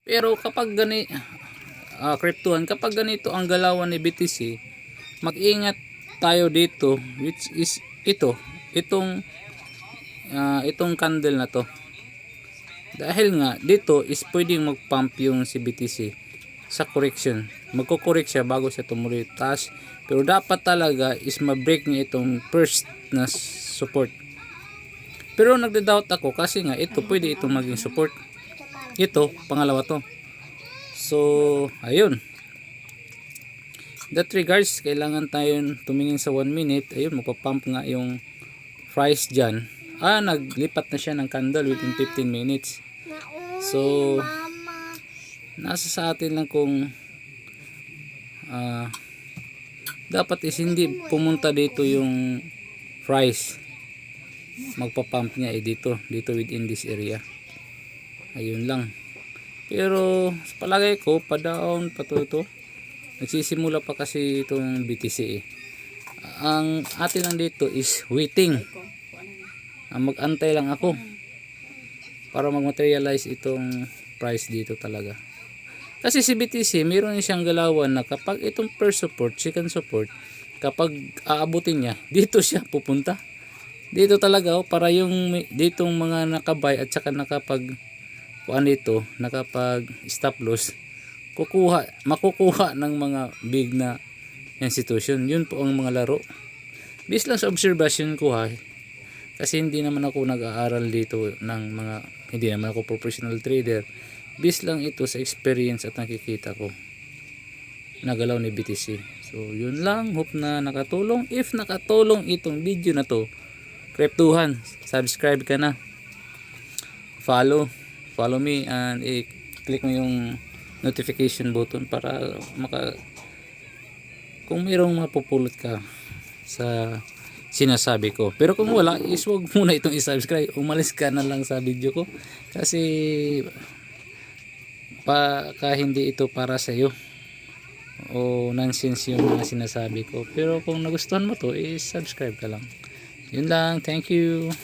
Pero kapag kapag ganito ang galawan ni BTC, mag-ingat tayo dito, which is itong candle na to. Dahil nga dito is pwedeng mag-pump yung si BTC sa correction. Magko-correct siya bago siya tumuloy taas. Pero dapat talaga is ma-break niya itong first na support. Pero nagda-doubt ako kasi nga ito pwede itong maging support. Ito, pangalawa to. So, ayun. That regards, kailangan tayo tumingin sa 1 minute. Ayun, magpa-pump nga yung price dyan. Naglipat na siya ng candle within 15 minutes. So, nasa sa atin lang kung dapat is hindi pumunta dito yung price. Magpa-pump niya dito within this area. Ayun lang. Pero sa palagay ko, pa-down pa to. Nagsisimula pa kasi itong BTC Ang atin lang dito is waiting. Mag-antay lang ako para mag-materialize itong price dito talaga. Kasi si BTC, mayroon siyang galawan na kapag itong first support, second support, kapag aabutin niya, dito siya pupunta. Dito talaga para yung ditong mga nakabay at saka nakapag stop loss, makukuha ng mga big na institution. Yun po ang mga laro. Based lang sa observation ko kasi hindi naman ako nag-aaral dito hindi naman ako professional trader. Based lang ito sa experience at nakikita ko na galaw ni BTC. So yun lang, hope na nakatulong. If nakatulong itong video na to, Kriptuhan, subscribe ka na, follow me, and i-click mo yung notification button para kung mayroong mapupulot ka sa sinasabi ko. Pero kung wala, wag muna itong i-subscribe. Umalis ka na lang sa video ko kasi hindi ito para sa iyo o nonsense yung mga sinasabi ko. Pero kung nagustuhan mo to, i-subscribe ka lang. Yun lang, thank you.